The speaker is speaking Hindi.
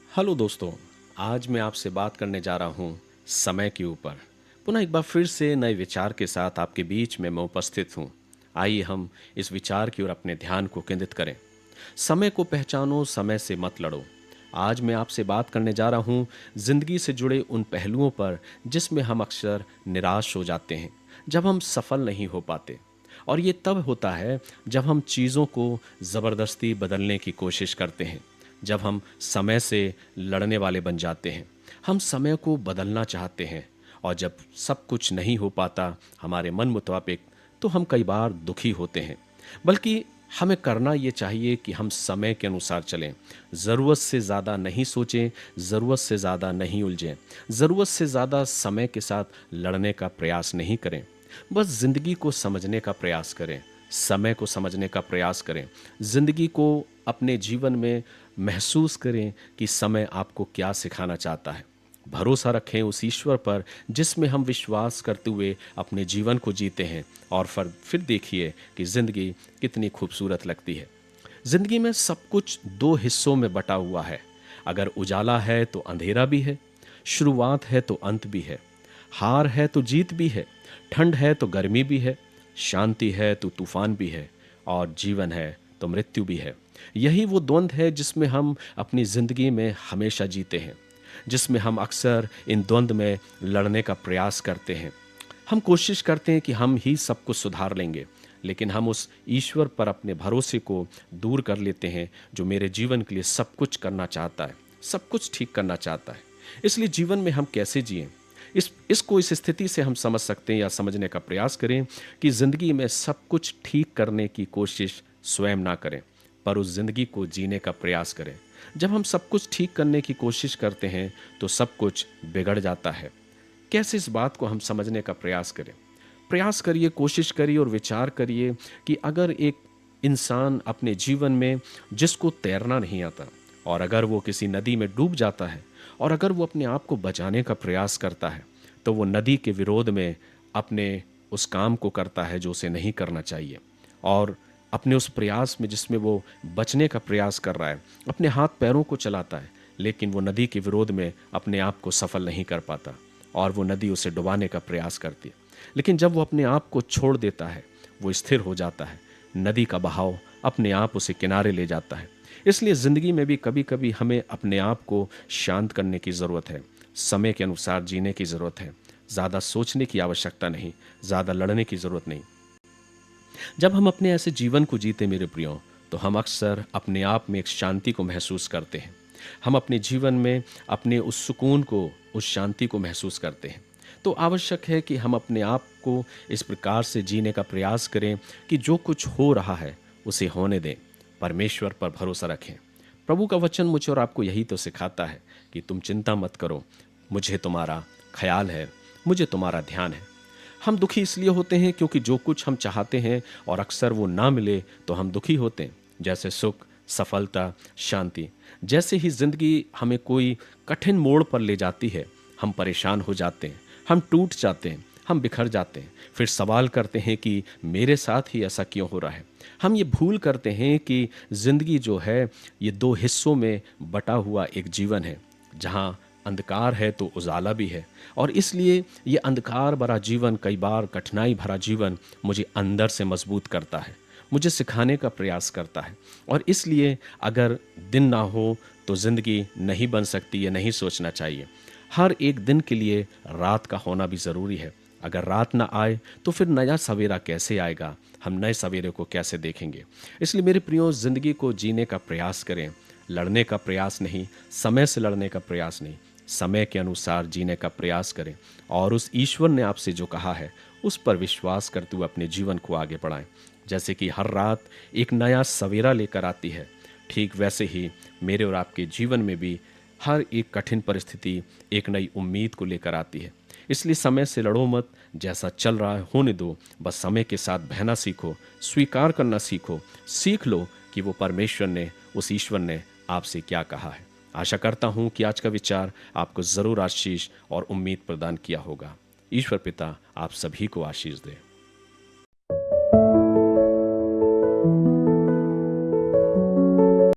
हेलो दोस्तों। आज मैं आपसे बात करने जा रहा हूँ समय के ऊपर। पुनः एक बार फिर से नए विचार के साथ आपके बीच में मैं उपस्थित हूँ। आइए हम इस विचार की ओर अपने ध्यान को केंद्रित करें। समय को पहचानो, समय से मत लड़ो। आज मैं आपसे बात करने जा रहा हूँ जिंदगी से जुड़े उन पहलुओं पर जिसमें हम अक्सर निराश हो जाते हैं जब हम सफल नहीं हो पाते। और ये तब होता है जब हम चीज़ों को ज़बरदस्ती बदलने की कोशिश करते हैं, जब हम समय से लड़ने वाले बन जाते हैं। हम समय को बदलना चाहते हैं और जब सब कुछ नहीं हो पाता हमारे मन मुताबिक, तो हम कई बार दुखी होते हैं। बल्कि हमें करना ये चाहिए कि हम समय के अनुसार चलें। ज़रूरत से ज़्यादा नहीं सोचें, ज़रूरत से ज़्यादा नहीं उलझें, ज़रूरत से ज़्यादा समय के साथ लड़ने का प्रयास नहीं करें। बस ज़िंदगी को समझने का प्रयास करें, समय को समझने का प्रयास करें। ज़िंदगी को अपने जीवन में महसूस करें कि समय आपको क्या सिखाना चाहता है। भरोसा रखें उस ईश्वर पर जिसमें हम विश्वास करते हुए अपने जीवन को जीते हैं, और फिर देखिए कि ज़िंदगी कितनी खूबसूरत लगती है। ज़िंदगी में सब कुछ दो हिस्सों में बटा हुआ है। अगर उजाला है तो अंधेरा भी है, शुरुआत है तो अंत भी है, हार है तो जीत भी है, ठंड है तो गर्मी भी है, शांति है तो तूफान भी है, और जीवन है तो मृत्यु भी है। यही वो द्वंद्व है जिसमें हम अपनी ज़िंदगी में हमेशा जीते हैं, जिसमें हम अक्सर इन द्वंद्व में लड़ने का प्रयास करते हैं। हम कोशिश करते हैं कि हम ही सब कुछ सुधार लेंगे, लेकिन हम उस ईश्वर पर अपने भरोसे को दूर कर लेते हैं जो मेरे जीवन के लिए सब कुछ करना चाहता है, सब कुछ ठीक करना चाहता है। इसलिए जीवन में हम कैसे जिएं, इसको इस स्थिति से हम समझ सकते हैं या समझने का प्रयास करें कि ज़िंदगी में सब कुछ ठीक करने की कोशिश स्वयं ना करें, पर उस ज़िंदगी को जीने का प्रयास करें। जब हम सब कुछ ठीक करने की कोशिश करते हैं तो सब कुछ बिगड़ जाता है। कैसे इस बात को हम समझने का प्रयास करें? प्रयास करिए, कोशिश करिए और विचार करिए कि अगर एक इंसान अपने जीवन में जिसको तैरना नहीं आता, और अगर वो किसी नदी में डूब जाता है, और अगर वो अपने आप को बचाने का प्रयास करता है, तो वो नदी के विरोध में अपने उस काम को करता है जो उसे नहीं करना चाहिए। और अपने उस प्रयास में जिसमें वो बचने का प्रयास कर रहा है, अपने हाथ पैरों को चलाता है, लेकिन वो नदी के विरोध में अपने आप को सफल नहीं कर पाता, और वो नदी उसे डुबाने का प्रयास करती है। लेकिन जब वो अपने आप को छोड़ देता है, वो स्थिर हो जाता है, नदी का बहाव अपने आप उसे किनारे ले जाता है। इसलिए ज़िंदगी में भी कभी कभी हमें अपने आप को शांत करने की ज़रूरत है, समय के अनुसार जीने की ज़रूरत है। ज़्यादा सोचने की आवश्यकता नहीं, ज़्यादा लड़ने की ज़रूरत नहीं। जब हम अपने ऐसे जीवन को जीते मेरे प्रियो, तो हम अक्सर अपने आप में एक शांति को महसूस करते हैं। हम अपने जीवन में अपने उस सुकून को, उस शांति को महसूस करते हैं। तो आवश्यक है कि हम अपने आप को इस प्रकार से जीने का प्रयास करें कि जो कुछ हो रहा है उसे होने दें, परमेश्वर पर भरोसा रखें। प्रभु का वचन मुझे और आपको यही तो सिखाता है कि तुम चिंता मत करो, मुझे तुम्हारा ख्याल है, मुझे तुम्हारा ध्यान है। हम दुखी इसलिए होते हैं क्योंकि जो कुछ हम चाहते हैं और अक्सर वो ना मिले तो हम दुखी होते हैं, जैसे सुख, सफलता, शांति। जैसे ही जिंदगी हमें कोई कठिन मोड़ पर ले जाती है, हम परेशान हो जाते हैं, हम टूट जाते हैं, हम बिखर जाते हैं। फिर सवाल करते हैं कि मेरे साथ ही ऐसा क्यों हो रहा है। हम ये भूल करते हैं कि जिंदगी जो है ये दो हिस्सों में बटा हुआ एक जीवन है, जहाँ अंधकार है तो उजाला भी है। और इसलिए ये अंधकार भरा जीवन, कई बार कठिनाई भरा जीवन मुझे अंदर से मजबूत करता है, मुझे सिखाने का प्रयास करता है। और इसलिए अगर दिन ना हो तो ज़िंदगी नहीं बन सकती, ये नहीं सोचना चाहिए। हर एक दिन के लिए रात का होना भी ज़रूरी है। अगर रात ना आए तो फिर नया सवेरा कैसे आएगा, हम नए सवेरे को कैसे देखेंगे। इसलिए मेरे प्रियो, ज़िंदगी को जीने का प्रयास करें, लड़ने का प्रयास नहीं, समय से लड़ने का प्रयास नहीं, समय के अनुसार जीने का प्रयास करें। और उस ईश्वर ने आपसे जो कहा है उस पर विश्वास करते हुए अपने जीवन को आगे बढ़ाएं। जैसे कि हर रात एक नया सवेरा लेकर आती है, ठीक वैसे ही मेरे और आपके जीवन में भी हर एक कठिन परिस्थिति एक नई उम्मीद को लेकर आती है। इसलिए समय से लड़ो मत, जैसा चल रहा है होने दो। बस समय के साथ बहना सीखो, स्वीकार करना सीखो, सीख लो कि वो परमेश्वर ने, उस ईश्वर ने आपसे क्या कहा है। आशा करता हूँ कि आज का विचार आपको ज़रूर आशीष और उम्मीद प्रदान किया होगा। ईश्वर पिता आप सभी को आशीष दे।